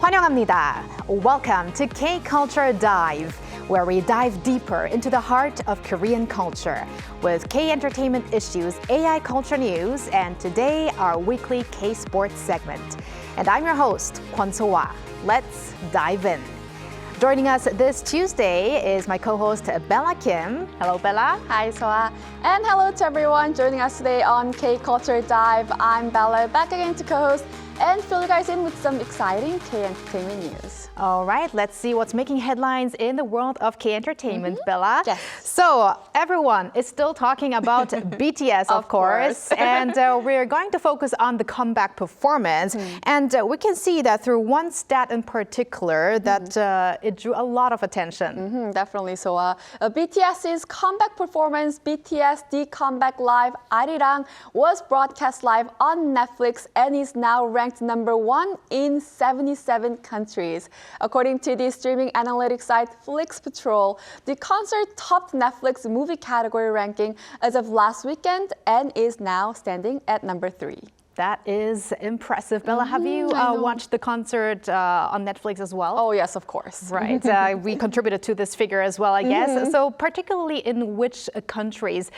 환영합니다. Welcome to K-Culture Dive, where we dive deeper into the heart of Korean culture with K-entertainment issues, AI culture news, and today our weekly K-sports segment. And I'm your host, Kwon So-wa. Let's dive in. Joining us this Tuesday is my co-host Bella Kim. Hello, Bella. Hi, Soa. And hello to everyone joining us today on K-Culture Dive. I'm Bella, back again to co-host and fill you guys in with some exciting K-entertainment news. All right, let's see what's making headlines in the world of K-entertainment, Bella. Yes. So everyone is still talking about BTS, of course. And we're going to focus on the comeback performance. And we can see that through one stat in particular that it drew a lot of attention. Definitely, Soa. BTS's comeback performance, BTS The Comeback Live Arirang, was broadcast live on Netflix and is now ranked #1 in 77 countries. According to the streaming analytics site Flix Patrol, the concert topped Netflix movie category ranking as of last weekend and is now standing at #3. That is impressive. Bella, have you watched the concert on Netflix as well? Oh, yes, of course. Right. We contributed to this figure as well, I guess. So particularly in which countries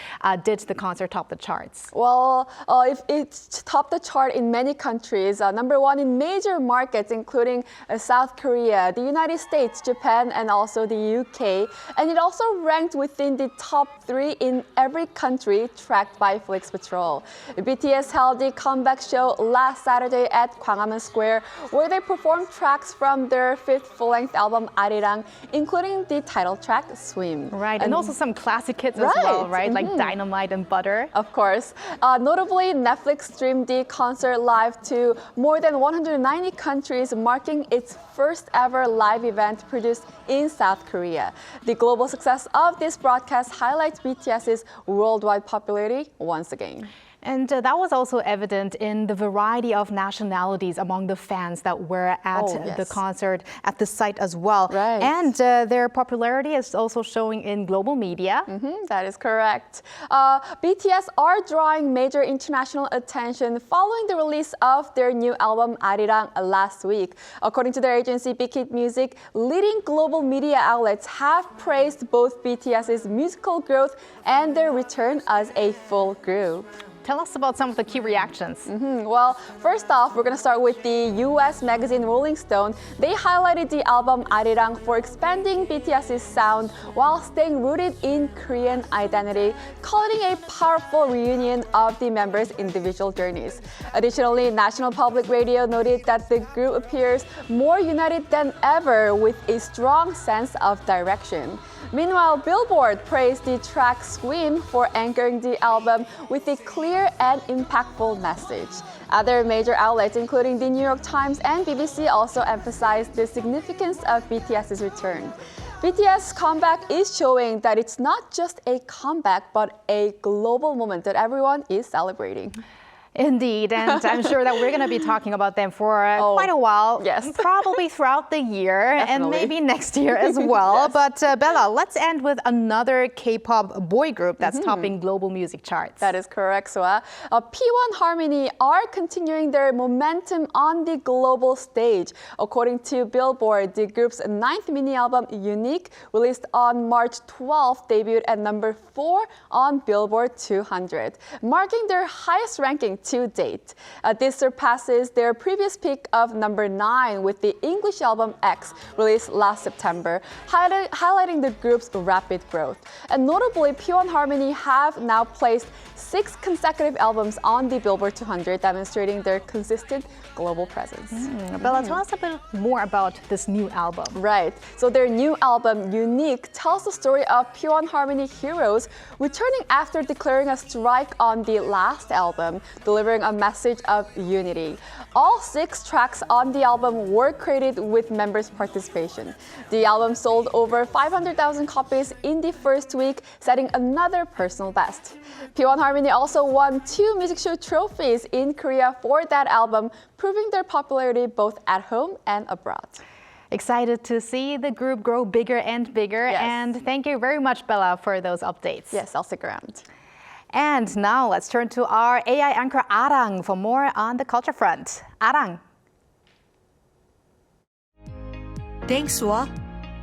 did the concert top the charts? Well, if it topped the chart in many countries, #1 in major markets, including South Korea, the United States, Japan, and also the UK. And it also ranked within the top 3 in every country tracked by Flix Patrol. BTS held the comeback show last Saturday at Gwanghwamun Square, where they performed tracks from their 5th full-length album Arirang, including the title track Swim. Right, and also some classic hits as well, right? Like Dynamite and Butter. Of course. Notably, Netflix streamed the concert live to more than 190 countries, marking its first ever live event produced in South Korea. The global success of this broadcast highlights BTS's worldwide popularity once again. And that was also evident in the variety of nationalities among the fans that were at the concert at the site as well. Right. And their popularity is also showing in global media. That is correct. BTS are drawing major international attention following the release of their new album Arirang last week. According to their agency, Big Hit Music, leading global media outlets have praised both BTS's musical growth and their return as a full group. Tell us about some of the key reactions. Well, first off, we're going to start with the US magazine Rolling Stone. They highlighted the album Arirang for expanding BTS's sound while staying rooted in Korean identity, calling it a powerful reunion of the members' individual journeys. Additionally, National Public Radio noted that the group appears more united than ever with a strong sense of direction. Meanwhile, Billboard praised the track Swim for anchoring the album with a clear and impactful message. Other major outlets, including the New York Times and BBC, also emphasized the significance of BTS's return. BTS' comeback is showing that it's not just a comeback, but a global moment that everyone is celebrating. Indeed, and I'm sure that we're going to be talking about them for quite a while. Yes. Probably throughout the year and maybe next year as well. Yes. But Bella, let's end with another K-pop boy group that's topping global music charts. That is correct, Soa. P1 Harmony are continuing their momentum on the global stage. According to Billboard, the group's 9th mini-album, Unique, released on March 12th, debuted at #4 on Billboard 200, marking their highest ranking to date. This surpasses their previous peak of #9 with the English album X, released last September, highlighting the group's rapid growth. And notably, P1 Harmony have now placed 6 consecutive albums on the Billboard 200, demonstrating their consistent global presence. Bella, tell us a bit more about this new album. Right. So their new album, Unique, tells the story of P1 Harmony heroes returning after declaring a strike on the last album, delivering a message of unity. All 6 tracks on the album were created with members' participation. The album sold over 500,000 copies in the first week, setting another personal best. P1 Harmony also won 2 music show trophies in Korea for that album, proving their popularity both at home and abroad. Excited to see the group grow bigger and bigger. Yes. And thank you very much, Bella, for those updates. Yes, I'll stick around. And now let's turn to our AI anchor Arang for more on the culture front. Arang. Thanks, Sua.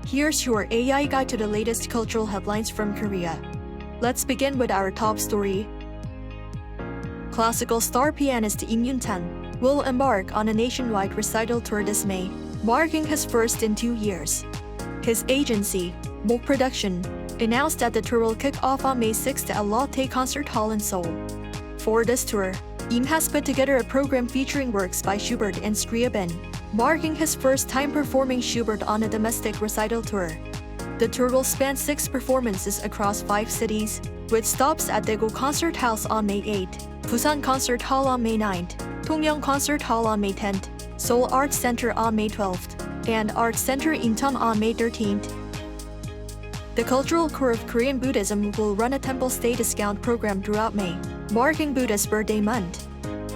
Here's your AI guide to the latest cultural headlines from Korea. Let's begin with our top story. Classical star pianist Im Yoon-tan will embark on a nationwide recital tour this May, marking his first in 2 years. His agency, Mok Production, announced that the tour will kick off on May 6th at Lotte Concert Hall in Seoul. For this tour, Im has put together a program featuring works by Schubert and Scriabin, marking his first time performing Schubert on a domestic recital tour. The tour will span 6 performances across 5 cities, with stops at Daegu Concert House on May 8th, Busan Concert Hall on May 9th, Tongyeong Concert Hall on May 10th, Seoul Arts Center on May 12th, and Arts Center Incheon on May 13th. The Cultural Core of Korean Buddhism will run a temple stay discount program throughout May, marking Buddha's birthday month.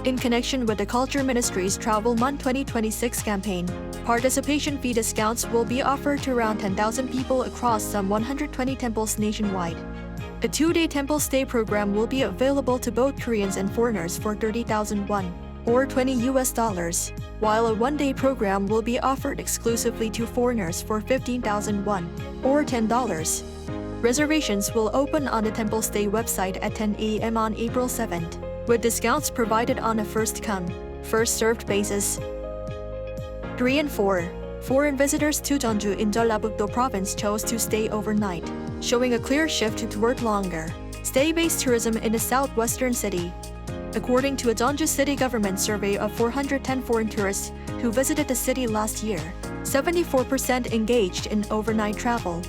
In connection with the Culture Ministry's Travel Month 2026 campaign, participation fee discounts will be offered to around 10,000 people across some 120 temples nationwide. A 2-day temple stay program will be available to both Koreans and foreigners for 30,000 won, or $20, while a 1-day program will be offered exclusively to foreigners for 15,000 won, or $10. Reservations will open on the temple stay website at 10 a.m. on April 7th, with discounts provided on a first-come, first-served basis. 3 and 4. Foreign visitors to Jeonju in Jeollabuk-do province chose to stay overnight, showing a clear shift toward longer, stay-based tourism in the southwestern city. According to a Jeonju city government survey of 410 foreign tourists who visited the city last year, 74% engaged in overnight travel.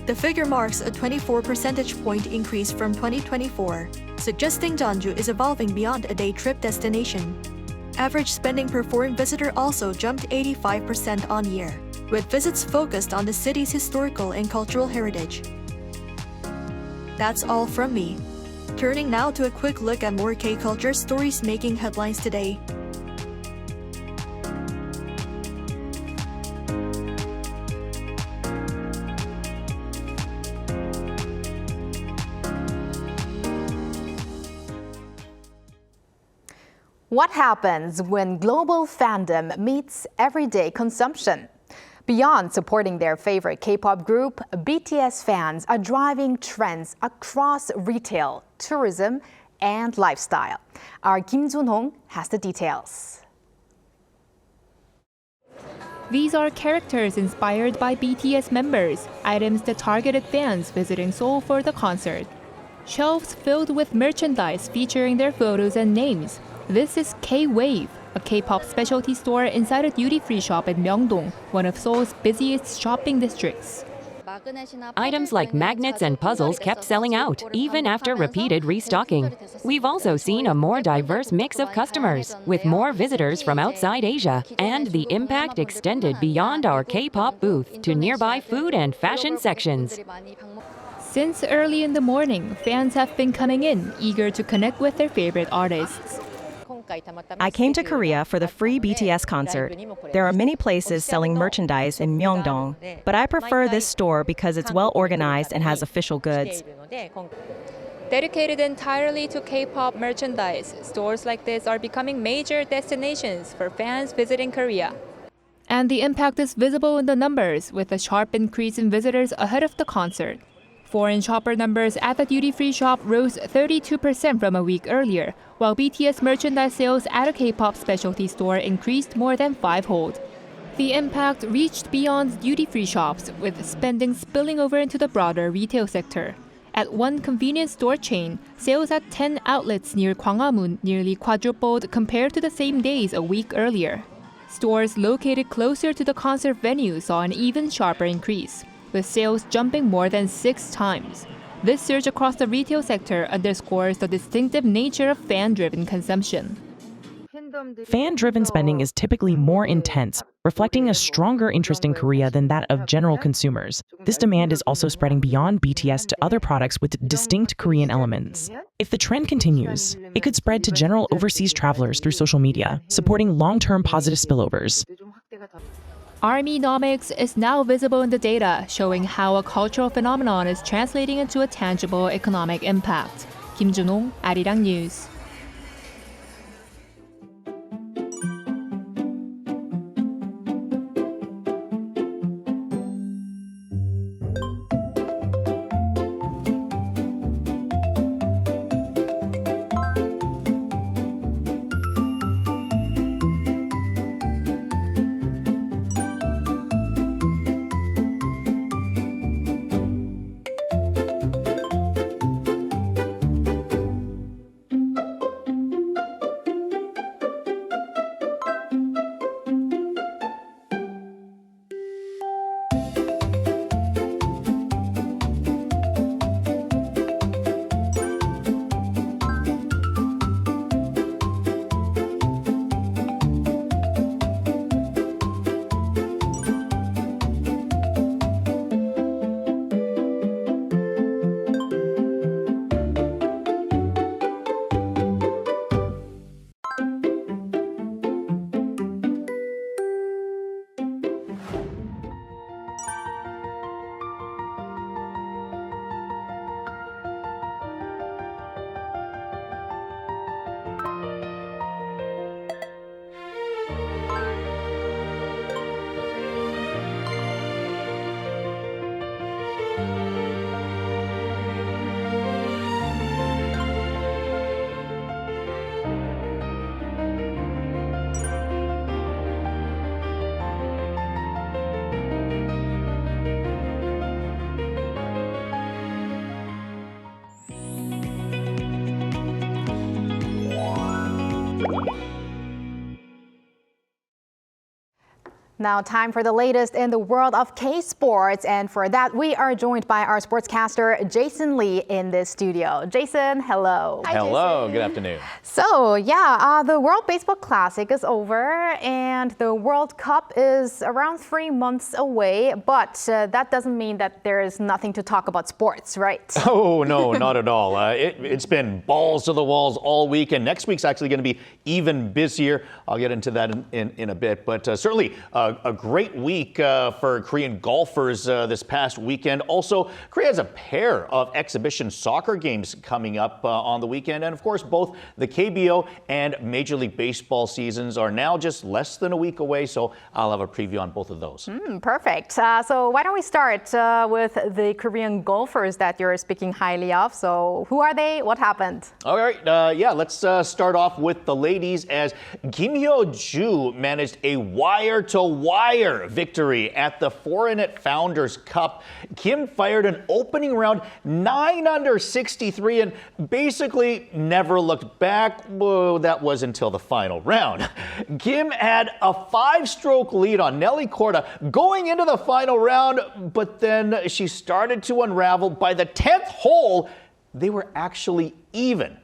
The figure marks a 24 percentage point increase from 2024, suggesting Jeonju is evolving beyond a day trip destination. Average spending per foreign visitor also jumped 85% on year, with visits focused on the city's historical and cultural heritage. That's all from me. Turning now to a quick look at more K-culture stories making headlines today. What happens when global fandom meets everyday consumption? Beyond supporting their favorite K-pop group, BTS fans are driving trends across retail, tourism, and lifestyle. Our Kim Jun-hong has the details. These are characters inspired by BTS members, items that targeted fans visiting Seoul for the concert. Shelves filled with merchandise featuring their photos and names. This is K-Wave, a K-pop specialty store inside a duty-free shop in Myeongdong, one of Seoul's busiest shopping districts. Items like magnets and puzzles kept selling out, even after repeated restocking. We've also seen a more diverse mix of customers, with more visitors from outside Asia, and the impact extended beyond our K-pop booth to nearby food and fashion sections. Since early in the morning, fans have been coming in, eager to connect with their favorite artists. I came to Korea for the free BTS concert. There are many places selling merchandise in Myeongdong, but I prefer this store because it's well organized and has official goods. Dedicated entirely to K-pop merchandise, stores like this are becoming major destinations for fans visiting Korea. And the impact is visible in the numbers, with a sharp increase in visitors ahead of the concert. Foreign shopper numbers at the duty-free shop rose 32% from a week earlier, while BTS merchandise sales at a K-pop specialty store increased more than 5-fold. The impact reached beyond duty-free shops, with spending spilling over into the broader retail sector. At one convenience store chain, sales at 10 outlets near Gwanghwamun nearly quadrupled compared to the same days a week earlier. Stores located closer to the concert venue saw an even sharper increase, with sales jumping more than 6 times. This surge across the retail sector underscores the distinctive nature of fan-driven consumption. Fan-driven spending is typically more intense, reflecting a stronger interest in Korea than that of general consumers. This demand is also spreading beyond BTS to other products with distinct Korean elements. If the trend continues, it could spread to general overseas travelers through social media, supporting long-term positive spillovers. ARMY-nomics is now visible in the data, showing how a cultural phenomenon is translating into a tangible economic impact. Kim Jun-hong, Arirang News. Now, time for the latest in the world of K-sports. And for that, we are joined by our sportscaster, Jason Lee, in this studio. Jason, hello. Hi, hello, Jason. good afternoon. So, the World Baseball Classic is over and the World Cup is around 3 months away. But that doesn't mean that there is nothing to talk about sports, right? Oh, no, not at all. It's been balls to the walls all week, and next week's actually going to be even busier. I'll get into that in a bit, but certainly a great week for Korean golfers this past weekend. Also, Korea has a pair of exhibition soccer games coming up on the weekend, and of course, both the KBO and Major League Baseball seasons are now just less than a week away, so I'll have a preview on both of those. Perfect. So why don't we start with the Korean golfers that you're speaking highly of. So who are they? What happened? All right, let's start off with the ladies as Kim Hyo-joo managed a wire-to-wire victory at the Foreignet Founders Cup. Kim fired an opening round 9 under 63 and basically never looked back. Well, that was until the final round. Kim had a 5-stroke lead on Nelly Korda going into the final round, but then she started to unravel. By the 10th hole, they were actually even.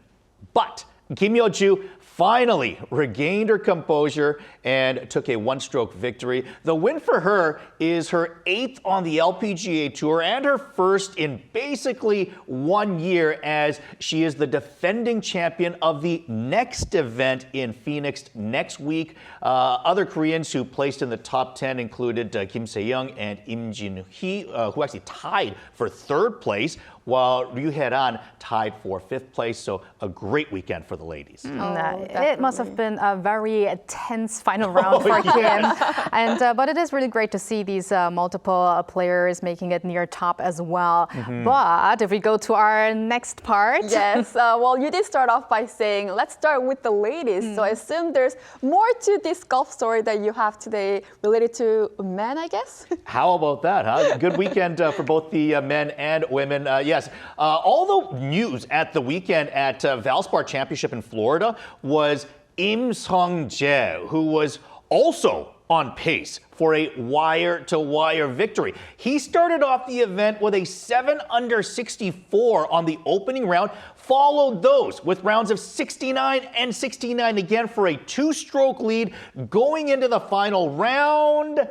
But Kim Hyo-joo finally regained her composure and took a 1-stroke victory. The win for her is her 8th on the LPGA Tour and her first in basically 1 year, as she is the defending champion of the next event in Phoenix next week. Other Koreans who placed in the top 10 included Kim Se-young and Im Jin-hee, who actually tied for 3rd place, while Ryu Hae-ran tied for 5th place. So a great weekend for the ladies. It must have been a very tense final round for Kim. And but it is really great to see these multiple players making it near top as well. But if we go to our next part. Yes, well, you did start off by saying, let's start with the ladies. So I assume there's more to this golf story that you have today related to men, I guess? How about that, huh? Good weekend for both the men and women. Yes, all the news at the weekend at Valspar Championship in Florida was Im Sung-jae, who was also on pace for a wire-to-wire victory. He started off the event with a 7 under 64 on the opening round, followed those with rounds of 69 and 69 again for a 2-stroke lead going into the final round.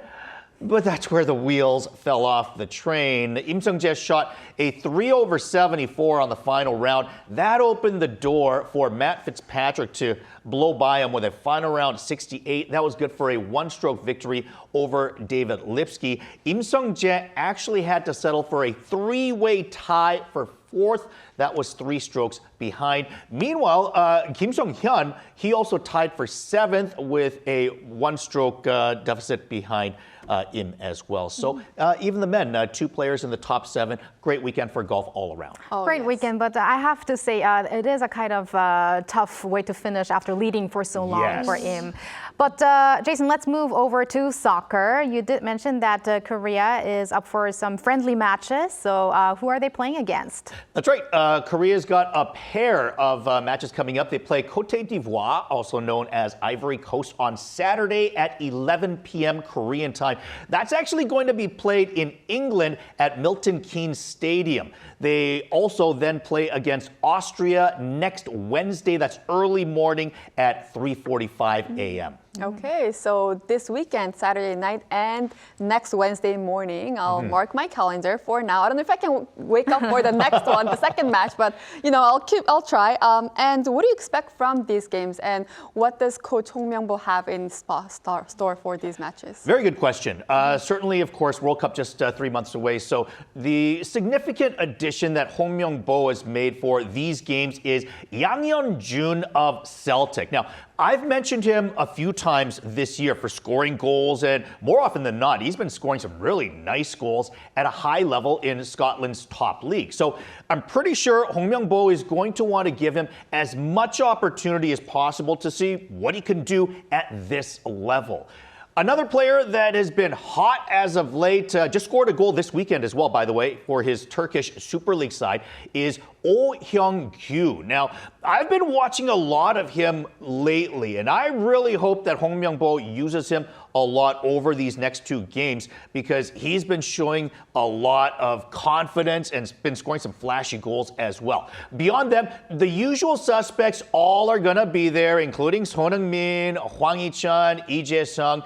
But that's where the wheels fell off the train. Im Sung-jae shot a 3 over 74 on the final round. That opened the door for Matt Fitzpatrick to blow by him with a final round 68. That was good for a 1-stroke victory over David Lipsky. Im Sung-jae actually had to settle for a 3-way tie for 4th. That was 3 strokes behind. Meanwhile, Kim Sung-hyun, he also tied for 7th with a 1-stroke deficit behind Im as well. So even the men, 2 players in the top 7. Great weekend for golf all around. Great weekend, but I have to say it is a kind of tough way to finish after leading for so long for Im. But Jason, let's move over to soccer. You did mention that Korea is up for some friendly matches. So who are they playing against? That's right. Korea's got a pair of matches coming up. They play Côte d'Ivoire, also known as Ivory Coast, on Saturday at 11 p.m. Korean time. That's actually going to be played in England at Milton Keynes Stadium. They also then play against Austria next Wednesday. That's early morning at 3:45 a.m. Okay, so this weekend, Saturday night and next Wednesday morning, I'll mark my calendar for now. I don't know if I can wake up for the next one, the second match, but I'll try. And what do you expect from these games, and what does Coach Hong Myung-bo have in store for these matches? Very good question. Certainly, of course, World Cup just 3 months away. So the significant addition that Hong Myung-bo has made for these games is Yang Yeon-jun of Celtic. Now, I've mentioned him a few times this year for scoring goals, and more often than not, he's been scoring some really nice goals at a high level in Scotland's top league. So I'm pretty sure Hong Myung-bo is going to want to give him as much opportunity as possible to see what he can do at this level. Another player that has been hot as of late, just scored a goal this weekend as well, by the way, for his Turkish Super League side, is Oh Hyung-kyu. Now, I've been watching a lot of him lately, and I really hope that Hong Myung-bo uses him a lot over these next two games because he's been showing a lot of confidence and been scoring some flashy goals as well. Beyond them, the usual suspects all are going to be there, including Son Heung-min, Hwang Hee-chan, Lee Jae-sung.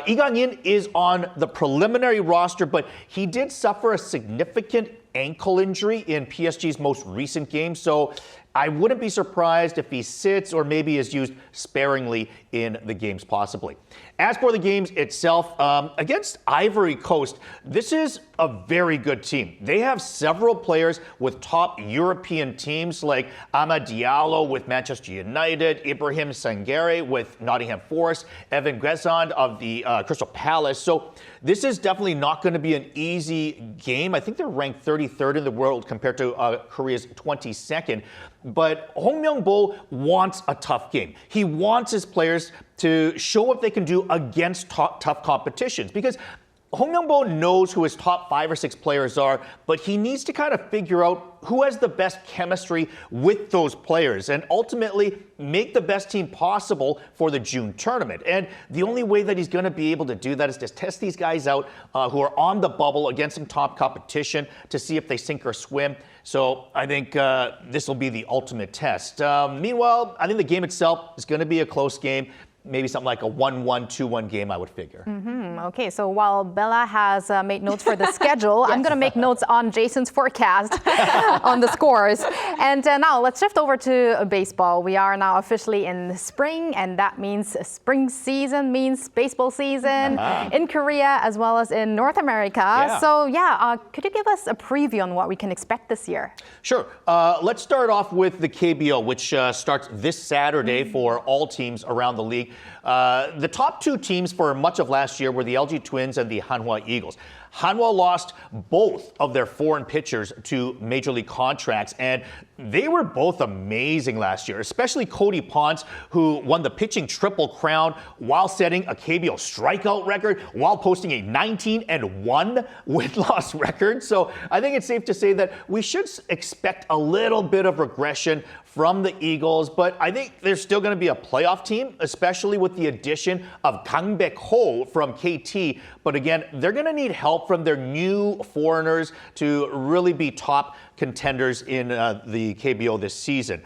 Lee Kang-in is on the preliminary roster, but he did suffer a significant ankle injury in PSG's most recent game, so I wouldn't be surprised if he sits or maybe is used sparingly in the games possibly. As for the games itself, against Ivory Coast, this is a very good team. They have several players with top European teams like Ama Diallo with Manchester United, Ibrahim Sangare with Nottingham Forest, Evan Grezand of the Crystal Palace. So this is definitely not going to be an easy game. I think they're ranked 33rd in the world compared to Korea's 22nd. But Hong Myung-bo wants a tough game. He wants his players to show what they can do against tough competitions because Hong Myung-bo knows who his top 5 or 6 players are, but he needs to kind of figure out who has the best chemistry with those players and ultimately make the best team possible for the June tournament. And the only way that he's going to be able to do that is to test these guys out who are on the bubble against some top competition to see if they sink or swim. So I think this will be the ultimate test. Meanwhile, I think the game itself is going to be a close game. Maybe something like a 1-1, 2-1 game, I would figure. Okay, so while Bella has made notes for the schedule, I'm going to make notes on Jason's forecast on the scores. And now let's shift over to baseball. We are now officially in spring, and that means spring season means baseball season in Korea as well as in North America. So could you give us a preview on what we can expect this year? Sure. Let's start off with the KBO, which starts this Saturday for all teams around the league. The top 2 teams for much of last year were the LG Twins and the Hanwha Eagles. Hanwha lost both of their foreign pitchers to major league contracts, and they were both amazing last year, especially Cody Ponce, who won the pitching triple crown while setting a KBO strikeout record while posting a 19-1 win-loss record. So I think it's safe to say that we should expect a little bit of regression from the Eagles, but I think they're still going to be a playoff team, especially with the addition of Kang Baek-ho from KT. But again, they're going to need help from their new foreigners to really be top contenders in the KBO this season.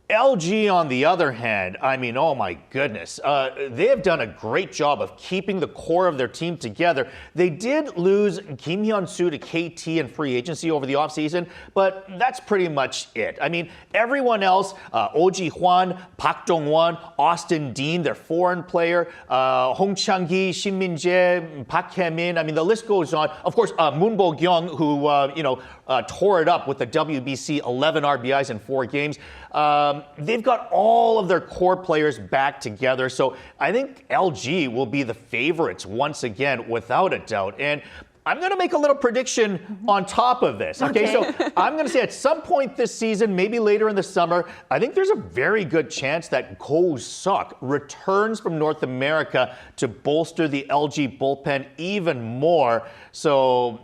LG, on the other hand, I mean, oh my goodness, they have done a great job of keeping the core of their team together. They did lose Kim Hyun-soo to KT in free agency over the offseason, but that's pretty much it. I mean, everyone else, Oh Ji-hwan, Park Dong-won, Austin Dean, their foreign player, Hong Chang-gi, Shin Min-jae, Park Hae-min, I mean, the list goes on. Of course, Moon Bo-kyung, who, tore it up with the WBC 11 RBIs in 4 games. They've got all of their core players back together. So I think LG will be the favorites once again, without a doubt. And I'm going to make a little prediction on top of this. Okay, so I'm going to say at some point this season, maybe later in the summer, I think there's a very good chance that Ko Suk returns from North America to bolster the LG bullpen even more. So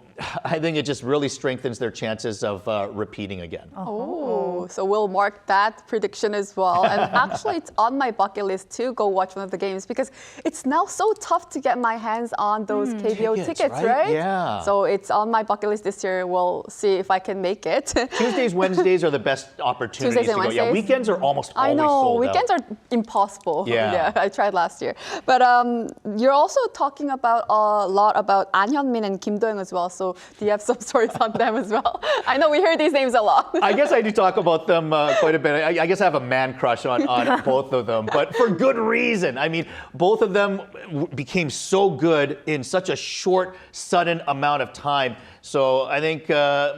I think it just really strengthens their chances of repeating again. Oh, so we'll mark that prediction as well. And actually, it's on my bucket list to go watch one of the games because it's now so tough to get my hands on those KBO tickets, right? Yeah. So it's on my bucket list this year. We'll see if I can make it. Tuesdays, Wednesdays are the best opportunities Tuesdays and to go. Wednesdays? Yeah, weekends are almost I always know, sold weekends out. are impossible. Yeah. I tried last year. But you're also talking about a lot about An Hyun-min and Kim Do-young as well. So do you have some stories on them as well? I know we hear these names a lot. I guess I do talk about them quite a bit. I guess I have a man crush on both of them, but for good reason. I mean, both of them became so good in such a short, sudden amount of time. So I think,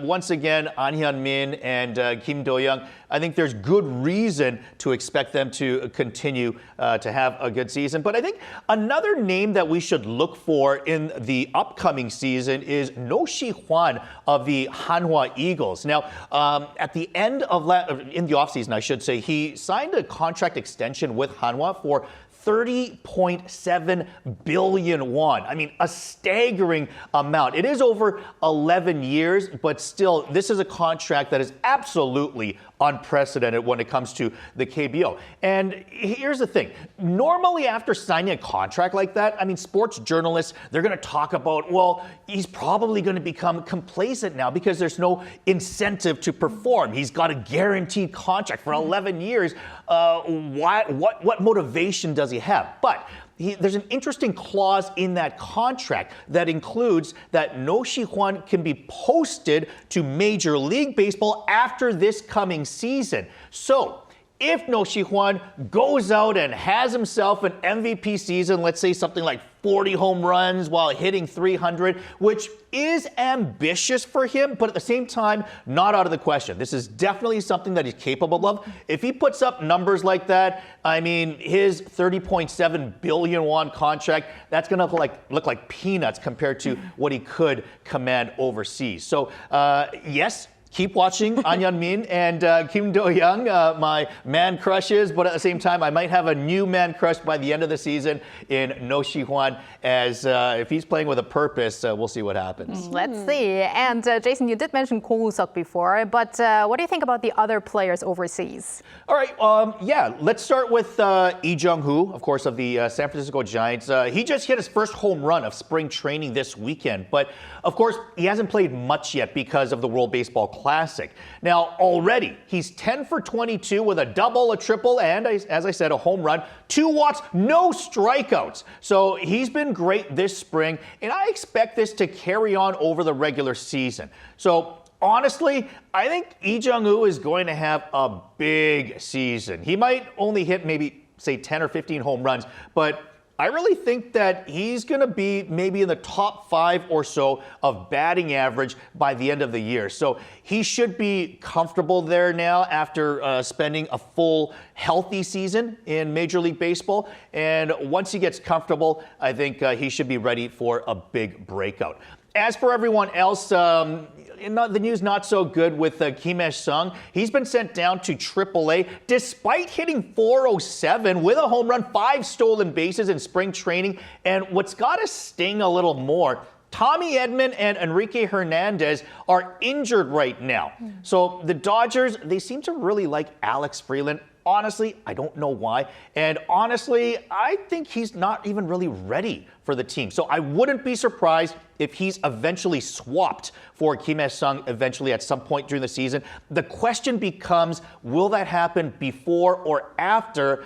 once again, An Hyun-min and Kim Do-young, I think there's good reason to expect them to continue to have a good season. But I think another name that we should look for in the upcoming season is No Si-hwan of the Hanwha Eagles. Now, at the end of in the offseason, I should say, he signed a contract extension with Hanwha for 30.7 billion won. I mean, a staggering amount. It is over 11 years, but still, this is a contract that is absolutely unprecedented when it comes to the KBO. And here's the thing. Normally, after signing a contract like that, I mean, sports journalists, they're going to talk about, well, he's probably going to become complacent now because there's no incentive to perform. He's got a guaranteed contract for 11 years. What motivation does he have? But there's an interesting clause in that contract that includes that No Si-hwan can be posted to Major League Baseball after this coming season. So if No Si-hwan goes out and has himself an MVP season, let's say something like 40 home runs while hitting 300, which is ambitious for him, but at the same time, not out of the question. This is definitely something that he's capable of. If he puts up numbers like that, I mean, his 30.7 billion won contract, that's going to look like peanuts compared to what he could command overseas. So, yes, keep watching An Yeon-min and Kim Do-young, my man crushes, but at the same time, I might have a new man crush by the end of the season in No Si-hwan, as if he's playing with a purpose, we'll see what happens. Let's see. And Jason, you did mention Ko Woo-seok before, but what do you think about the other players overseas? All right, yeah, let's start with Lee Jung-hoo, of course, of the San Francisco Giants. He just hit his first home run of spring training this weekend, but of course, he hasn't played much yet because of the World Baseball Classic. Now, already, he's 10 for 22 with a double, a triple, and, as I said, a home run, 2 walks, no strikeouts. So he's been great this spring, and I expect this to carry on over the regular season. So honestly, I think Lee Jung-woo is going to have a big season. He might only hit maybe, say, 10 or 15 home runs, but I really think that he's going to be maybe in the top 5 or so of batting average by the end of the year. So he should be comfortable there now after spending a full healthy season in Major League Baseball. And once he gets comfortable, I think he should be ready for a big breakout. As for everyone else, the news not so good with Kim Hae-sung. He's been sent down to AAA despite hitting 407 with a home run, 5 stolen bases in spring training. And what's got to sting a little more, Tommy Edman and Enrique Hernandez are injured right now. So the Dodgers, they seem to really like Alex Freeland. Honestly, I don't know why. And honestly, I think he's not even really ready for the team. So I wouldn't be surprised if he's eventually swapped for Kim Hae-sung eventually at some point during the season. The question becomes, will that happen before or after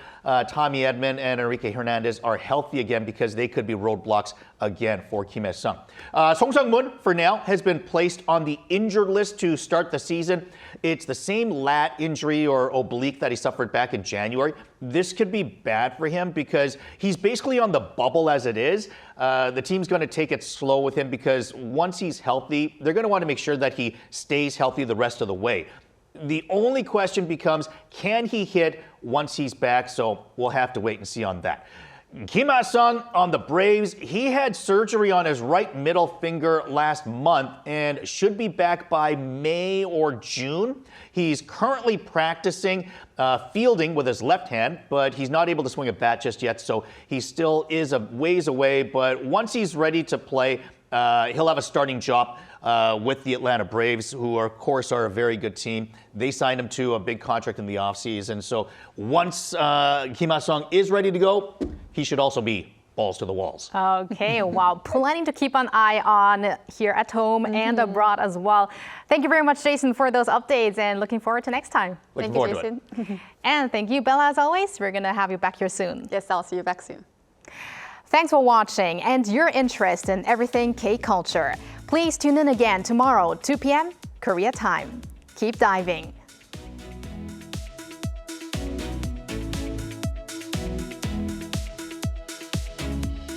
Tommy Edman and Enrique Hernandez are healthy again, because they could be roadblocks again for Kim Hae-sung. Song Sung-moon, for now, has been placed on the injured list to start the season. It's the same lat injury or oblique that he suffered back in January. This could be bad for him because he's basically on the bubble as it is. The team's going to take it slow with him because once he's healthy, they're going to want to make sure that he stays healthy the rest of the way. The only question becomes, can he hit once he's back? So we'll have to wait and see on that. Kim Ha-sung on the Braves, he had surgery on his right middle finger last month and should be back by May or June. He's currently practicing fielding with his left hand, but he's not able to swing a bat just yet, so he still is a ways away. But once he's ready to play, he'll have a starting job with the Atlanta Braves, who, of course, are a very good team. They signed him to a big contract in the offseason. So once Kim Ha-sung is ready to go, he should also be balls to the walls. Okay, wow. Planning to keep an eye on here at home and abroad as well. Thank you very much, Jason, for those updates, and looking forward to next time. Looking Thank you, forward Jason. And thank you, Bella, as always. We're going to have you back here soon. Yes, I'll see you back soon. Thanks for watching and your interest in everything K-culture. Please tune in again tomorrow, 2 p.m. Korea time. Keep diving.